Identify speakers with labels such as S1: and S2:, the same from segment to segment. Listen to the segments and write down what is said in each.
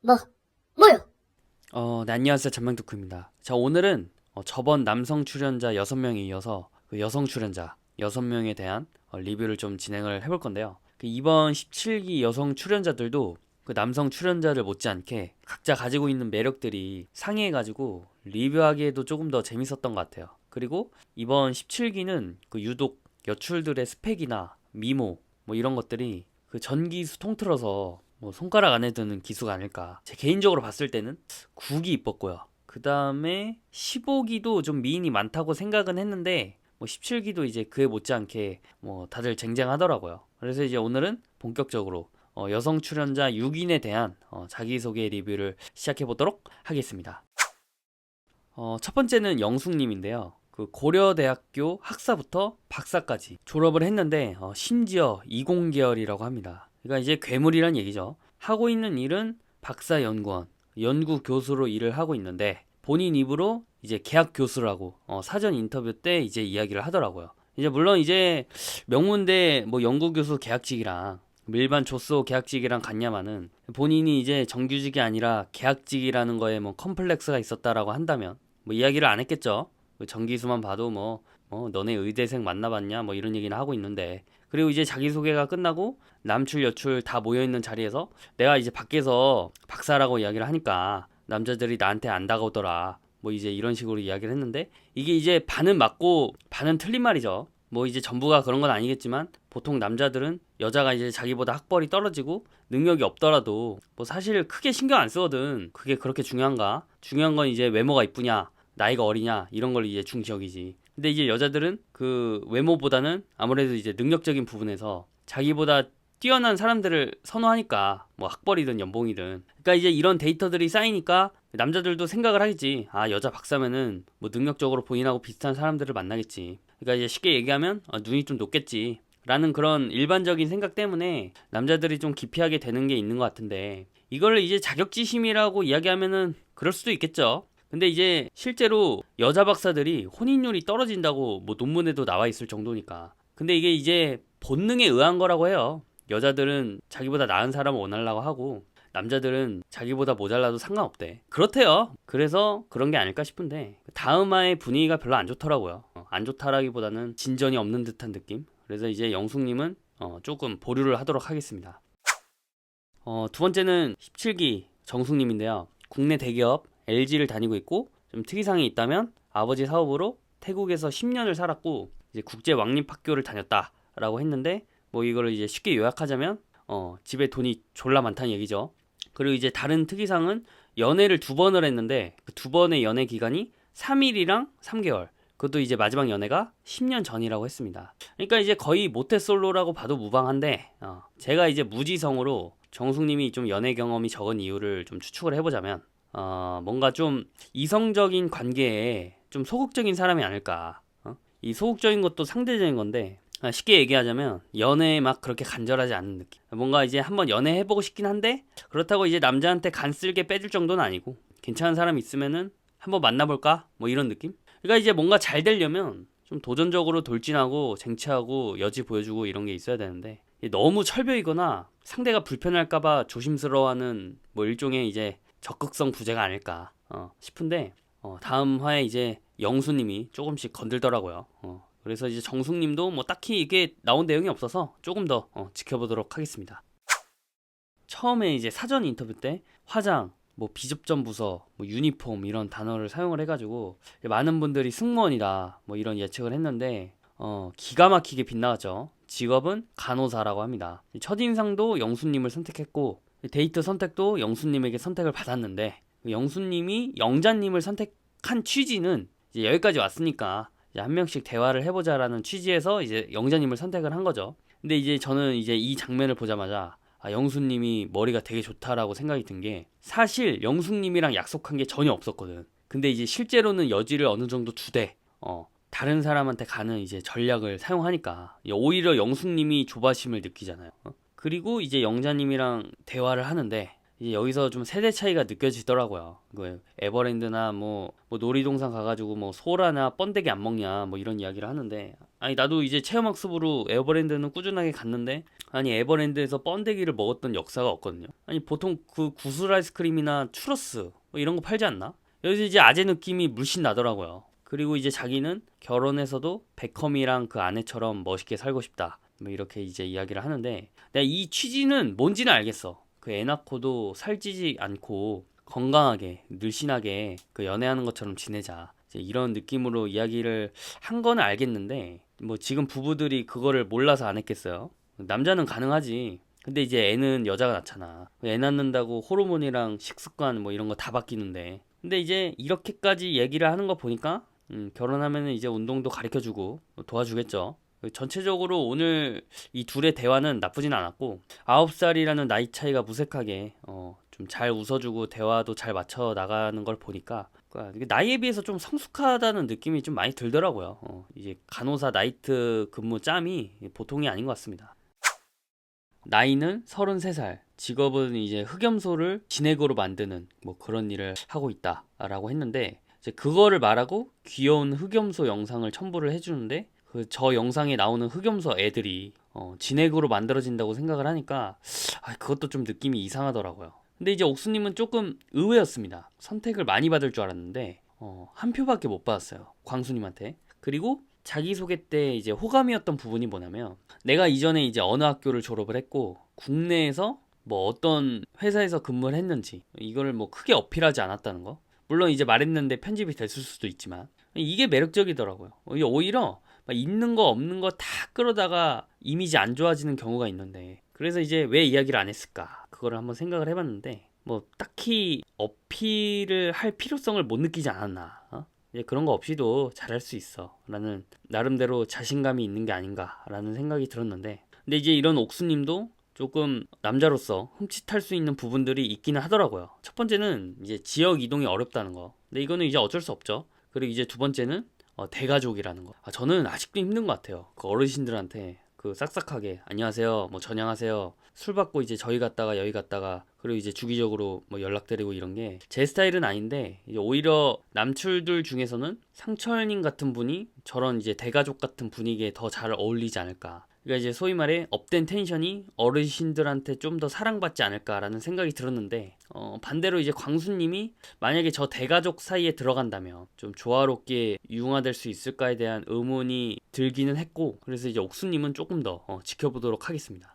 S1: 뭐, 뭐요?
S2: 네, 안녕하세요. 잔망두쿠입니다. 자, 오늘은 저번 남성 출연자 6명에 이어서 그 여성 출연자 6명에 대한 리뷰를 좀 진행을 해볼 건데요. 이번 17기 여성 출연자들도 그 남성 출연자를 못지않게 각자 가지고 있는 매력들이 상이해가지고 리뷰하기에도 조금 더 재밌었던 것 같아요. 그리고 이번 17기는 그 유독 여출들의 스펙이나 미모 뭐 이런 것들이 그 전기수 통틀어서 뭐 손가락 안에 드는 기수가 아닐까. 제 개인적으로 봤을 때는 9기 이뻤고요. 그 다음에 15기도 좀 미인이 많다고 생각은 했는데 뭐 17기도 이제 그에 못지않게 뭐 다들 쟁쟁하더라고요. 그래서 이제 오늘은 본격적으로 여성 출연자 6인에 대한 자기소개 리뷰를 시작해 보도록 하겠습니다. 첫 번째는 영숙님인데요. 그 고려대학교 학사부터 박사까지 졸업을 했는데 심지어 이공계열이라고 합니다. 그러니까 이제 괴물이란 얘기죠. 하고 있는 일은 박사 연구원, 연구 교수로 일을 하고 있는데 본인 입으로 이제 계약 교수라고 사전 인터뷰 때 이제 이야기를 하더라고요. 이제 물론 이제 명문대 뭐 연구 교수 계약직이랑 일반 조소 계약직이랑 같냐마는 본인이 이제 정규직이 아니라 계약직이라는 거에 뭐 컴플렉스가 있었다라고 한다면 뭐 이야기를 안 했겠죠. 그 정기수만 봐도 너네 의대생 만나봤냐 뭐 이런 얘기는 하고 있는데, 그리고 이제 자기소개가 끝나고 남출 여출 다 모여있는 자리에서 내가 이제 밖에서 박사라고 이야기를 하니까 남자들이 나한테 안 다가오더라 뭐 이제 이런 식으로 이야기를 했는데, 이게 이제 반은 맞고 반은 틀린 말이죠. 뭐 이제 전부가 그런 건 아니겠지만 보통 남자들은 여자가 이제 자기보다 학벌이 떨어지고 능력이 없더라도 뭐 사실 크게 신경 안 쓰거든. 그게 그렇게 중요한가? 중요한 건 이제 외모가 이쁘냐, 나이가 어리냐 이런 걸 이제 중시여기지. 근데 이제 여자들은 그 외모보다는 아무래도 이제 능력적인 부분에서 자기보다 뛰어난 사람들을 선호하니까 뭐 학벌이든 연봉이든, 그러니까 이제 이런 데이터들이 쌓이니까 남자들도 생각을 하겠지. 아, 여자 박사면은 뭐 능력적으로 본인하고 비슷한 사람들을 만나겠지. 그러니까 이제 쉽게 얘기하면 눈이 좀 높겠지 라는 그런 일반적인 생각 때문에 남자들이 좀 기피하게 되는 게 있는 것 같은데, 이걸 이제 자격지심이라고 이야기하면은 그럴 수도 있겠죠. 근데 이제 실제로 여자 박사들이 혼인율이 떨어진다고 뭐 논문에도 나와 있을 정도니까. 근데 이게 이제 본능에 의한 거라고 해요. 여자들은 자기보다 나은 사람을 원하려고 하고 남자들은 자기보다 모자라도 상관없대. 그렇대요. 그래서 그런 게 아닐까 싶은데 다음화의 분위기가 별로 안 좋더라고요. 안 좋다라기보다는 진전이 없는 듯한 느낌. 그래서 이제 영숙님은 조금 보류를 하도록 하겠습니다. 두 번째는 17기 정숙님인데요. 국내 대기업 LG를 다니고 있고 좀 특이사항이 있다면 아버지 사업으로 태국에서 10년을 살았고 이제 국제 왕립학교를 다녔다라고 했는데, 뭐 이거를 이제 쉽게 요약하자면 집에 돈이 졸라 많다는 얘기죠. 그리고 이제 다른 특이사항은 연애를 2번을 했는데 그 2번의 연애 기간이 3일이랑 3개월. 그것도 이제 마지막 연애가 10년 전이라고 했습니다. 그러니까 이제 거의 모태솔로라고 봐도 무방한데, 제가 이제 무지성으로 정숙님이 좀 연애 경험이 적은 이유를 좀 추측을 해보자면 뭔가 좀 이성적인 관계에 좀 소극적인 사람이 아닐까. 이 소극적인 것도 상대적인 건데, 쉽게 얘기하자면 연애에 막 그렇게 간절하지 않은 느낌. 뭔가 이제 한번 연애해보고 싶긴 한데 그렇다고 이제 남자한테 간쓸게 빼줄 정도는 아니고 괜찮은 사람 있으면은 한번 만나볼까 뭐 이런 느낌. 그러니까 이제 뭔가 잘 되려면 좀 도전적으로 돌진하고 쟁취하고 여지 보여주고 이런 게 있어야 되는데, 너무 철벽이거나 상대가 불편할까봐 조심스러워하는 뭐 일종의 이제 적극성 부재가 아닐까 싶은데, 다음 화에 이제 영수님이 조금씩 건들더라고요. 그래서 이제 정숙님도 뭐 딱히 이게 나온 내용이 없어서 조금 더 지켜보도록 하겠습니다. 처음에 이제 사전 인터뷰 때 화장, 뭐 비접점 부서, 뭐 유니폼 이런 단어를 사용을 해가지고 많은 분들이 승무원이다 뭐 이런 예측을 했는데 기가 막히게 빗나갔죠. 직업은 간호사라고 합니다. 첫인상도 영수님을 선택했고 데이트 선택도 영수님에게 선택을 받았는데, 영수님이 영자님을 선택한 취지는 이제 여기까지 왔으니까 이제 한 명씩 대화를 해보자라는 취지에서 이제 영자님을 선택을 한 거죠. 근데 이제 저는 이제 이 장면을 보자마자 영수님이 머리가 되게 좋다라고 생각이 든 게, 사실 영숙님이랑 약속한 게 전혀 없었거든. 근데 이제 실제로는 여지를 어느 정도 두되 다른 사람한테 가는 이제 전략을 사용하니까 오히려 영숙님이 조바심을 느끼잖아요. 그리고 이제 영자님이랑 대화를 하는데 이제 여기서 좀 세대 차이가 느껴지더라고요. 그 에버랜드나 뭐 놀이동산 가가지고 뭐 소라나 번데기 안 먹냐 뭐 이런 이야기를 하는데, 아니 나도 이제 체험학습으로 에버랜드는 꾸준하게 갔는데, 아니 에버랜드에서 번데기를 먹었던 역사가 없거든요. 아니 보통 그 구슬 아이스크림이나 추러스 뭐 이런 거 팔지 않나? 여기서 이제 아재 느낌이 물씬 나더라고요. 그리고 이제 자기는 결혼해서도 베컴이랑 그 아내처럼 멋있게 살고 싶다, 뭐 이렇게 이제 이야기를 하는데, 내가 이 취지는 뭔지는 알겠어. 그 애 낳고도 살찌지 않고 건강하게 늘씬하게 그 연애하는 것처럼 지내자, 이제 이런 느낌으로 이야기를 한 거는 알겠는데, 뭐 지금 부부들이 그거를 몰라서 안 했겠어요? 남자는 가능하지. 근데 이제 애는 여자가 낳잖아. 애 낳는다고 호르몬이랑 식습관 뭐 이런 거 다 바뀌는데, 근데 이제 이렇게까지 얘기를 하는 거 보니까 결혼하면 이제 운동도 가르쳐주고 도와주겠죠. 전체적으로 오늘 이 둘의 대화는 나쁘진 않았고, 9살이라는 나이 차이가 무색하게 좀 잘 웃어주고 대화도 잘 맞춰 나가는 걸 보니까, 그러니까 이게 나이에 비해서 좀 성숙하다는 느낌이 좀 많이 들더라고요. 이제 간호사 나이트 근무 짬이 보통이 아닌 것 같습니다. 나이는 33살, 직업은 이제 흑염소를 진액으로 만드는 뭐 그런 일을 하고 있다라고 했는데, 이제 그거를 말하고 귀여운 흑염소 영상을 첨부를 해주는데, 그 저 영상에 나오는 흑염소 애들이 진액으로 만들어진다고 생각을 하니까 그것도 좀 느낌이 이상하더라고요. 근데 이제 옥수님은 조금 의외였습니다. 선택을 많이 받을 줄 알았는데 한 표밖에 못 받았어요, 광수님한테. 그리고 자기소개 때 이제 호감이었던 부분이 뭐냐면, 내가 이전에 이제 어느 학교를 졸업을 했고 국내에서 뭐 어떤 회사에서 근무를 했는지 이거를 뭐 크게 어필하지 않았다는 거. 물론 이제 말했는데 편집이 됐을 수도 있지만 이게 매력적이더라고요. 이게 오히려 막 있는 거 없는 거 다 끌어다가 이미지 안 좋아지는 경우가 있는데, 그래서 이제 왜 이야기를 안 했을까 그거를 한번 생각을 해봤는데, 뭐 딱히 어필을 할 필요성을 못 느끼지 않았나. 이제 그런 거 없이도 잘할 수 있어 라는 나름대로 자신감이 있는 게 아닌가 라는 생각이 들었는데, 근데 이제 이런 옥수님도 조금 남자로서 흠칫할 수 있는 부분들이 있기는 하더라고요. 첫 번째는 이제 지역 이동이 어렵다는 거. 근데 이거는 이제 어쩔 수 없죠. 그리고 이제 두 번째는 대가족이라는 거. 저는 아직도 힘든 것 같아요. 그 어르신들한테 그 싹싹하게 안녕하세요, 뭐 전향하세요, 술 받고 이제 저희 갔다가 여기 갔다가, 그리고 이제 주기적으로 뭐 연락드리고 이런 게 제 스타일은 아닌데, 이제 오히려 남출들 중에서는 상철님 같은 분이 저런 이제 대가족 같은 분위기에 더 잘 어울리지 않을까. 그러니까 이제 소위 말해 업된 텐션이 어르신들한테 좀 더 사랑받지 않을까라는 생각이 들었는데, 반대로 이제 광수님이 만약에 저 대가족 사이에 들어간다면 좀 조화롭게 융화될 수 있을까에 대한 의문이 들기는 했고, 그래서 이제 옥수님은 조금 더 지켜보도록 하겠습니다.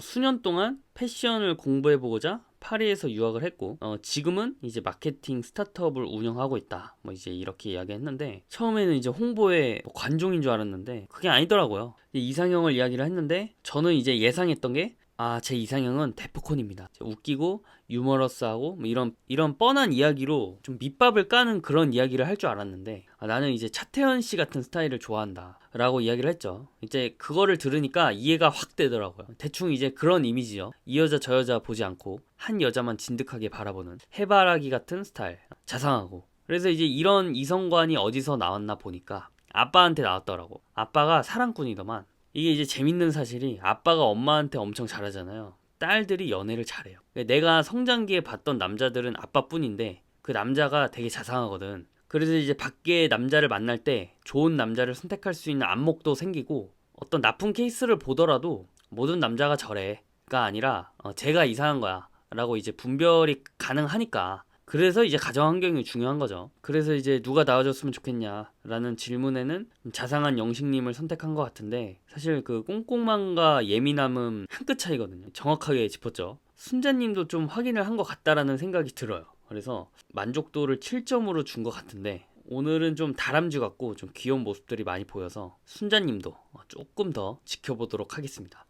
S2: 수년 동안 패션을 공부해보고자 파리에서 유학을 했고, 지금은 이제 마케팅 스타트업을 운영하고 있다, 뭐 이제 이렇게 이야기했는데, 처음에는 이제 홍보의 관종인 줄 알았는데 그게 아니더라고요. 이상형을 이야기를 했는데, 저는 이제 예상했던 게 제 이상형은 데프콘입니다. 웃기고 유머러스하고 뭐 이런 뻔한 이야기로 좀 밑밥을 까는 그런 이야기를 할 줄 알았는데, 나는 이제 차태현 씨 같은 스타일을 좋아한다 라고 이야기를 했죠. 이제 그거를 들으니까 이해가 확 되더라고요. 대충 이제 그런 이미지요. 이 여자 저 여자 보지 않고 한 여자만 진득하게 바라보는 해바라기 같은 스타일, 자상하고. 그래서 이제 이런 이성관이 어디서 나왔나 보니까 아빠한테 나왔더라고. 아빠가 사랑꾼이더만. 이게 이제 재밌는 사실이, 아빠가 엄마한테 엄청 잘하잖아요. 딸들이 연애를 잘해요. 내가 성장기에 봤던 남자들은 아빠뿐인데 그 남자가 되게 자상하거든. 그래서 이제 밖에 남자를 만날 때 좋은 남자를 선택할 수 있는 안목도 생기고, 어떤 나쁜 케이스를 보더라도 모든 남자가 저래가 아니라 쟤가 이상한 거야 라고 이제 분별이 가능하니까. 그래서 이제 가정 환경이 중요한 거죠. 그래서 이제 누가 나와줬으면 좋겠냐라는 질문에는 자상한 영식님을 선택한 것 같은데, 사실 그 꼼꼼함과 예민함은 한 끗 차이거든요. 정확하게 짚었죠. 순자님도 좀 확인을 한 것 같다라는 생각이 들어요. 그래서 만족도를 7점으로 준 것 같은데, 오늘은 좀 다람쥐 같고 좀 귀여운 모습들이 많이 보여서 순자님도 조금 더 지켜보도록 하겠습니다.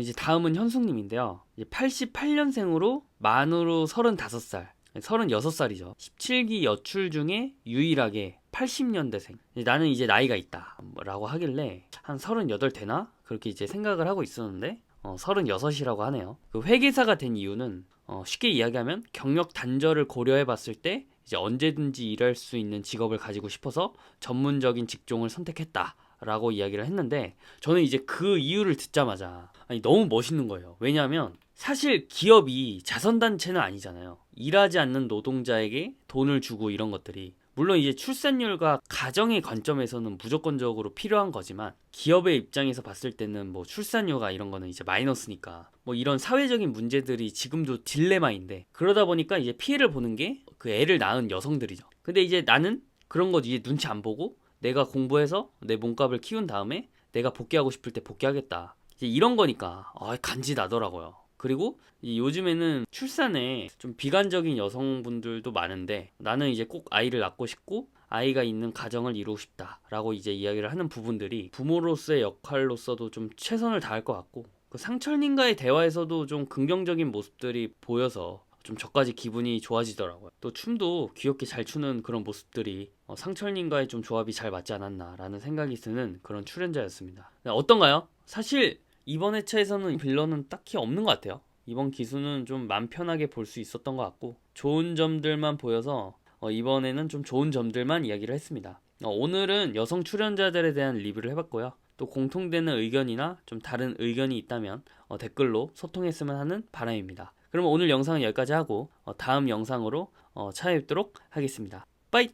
S2: 이제 다음은 현숙님인데요. 88년생으로 만으로 35살, 36살이죠. 17기 여출 중에 유일하게 80년대생. 나는 이제 나이가 있다 라고 하길래 한 38 되나? 그렇게 이제 생각을 하고 있었는데 36이라고 하네요. 그 회계사가 된 이유는 쉽게 이야기하면 경력 단절을 고려해 봤을 때 이제 언제든지 일할 수 있는 직업을 가지고 싶어서 전문적인 직종을 선택했다 라고 이야기를 했는데, 저는 이제 그 이유를 듣자마자 너무 멋있는 거예요. 왜냐하면 사실 기업이 자선단체는 아니잖아요. 일하지 않는 노동자에게 돈을 주고 이런 것들이. 물론 이제 출산율과 가정의 관점에서는 무조건적으로 필요한 거지만 기업의 입장에서 봤을 때는 뭐 출산율과 이런 거는 이제 마이너스니까 뭐 이런 사회적인 문제들이 지금도 딜레마인데 그러다 보니까 이제 피해를 보는 게 그 애를 낳은 여성들이죠. 근데 이제 나는 그런 거 이제 눈치 안 보고 내가 공부해서 내 몸값을 키운 다음에 내가 복귀하고 싶을 때 복귀하겠다. 이제 이런 거니까 간지 나더라고요. 그리고 요즘에는 출산에 좀 비관적인 여성분들도 많은데 나는 이제 꼭 아이를 낳고 싶고 아이가 있는 가정을 이루고 싶다라고 이제 이야기를 하는 부분들이 부모로서의 역할로서도 좀 최선을 다할 것 같고 그 상철님과의 대화에서도 좀 긍정적인 모습들이 보여서 좀 저까지 기분이 좋아지더라고요. 또 춤도 귀엽게 잘 추는 그런 모습들이 상철님과의 좀 조합이 잘 맞지 않았나라는 생각이 드는 그런 출연자였습니다. 어떤가요? 사실 이번 회차에서는 빌런은 딱히 없는 것 같아요. 이번 기수는 좀 맘 편하게 볼 수 있었던 것 같고 좋은 점들만 보여서 이번에는 좀 좋은 점들만 이야기를 했습니다. 오늘은 여성 출연자들에 대한 리뷰를 해봤고요. 또 공통되는 의견이나 좀 다른 의견이 있다면 댓글로 소통했으면 하는 바람입니다. 그럼 오늘 영상은 여기까지 하고 다음 영상으로 찾아뵙도록 하겠습니다. 빠이!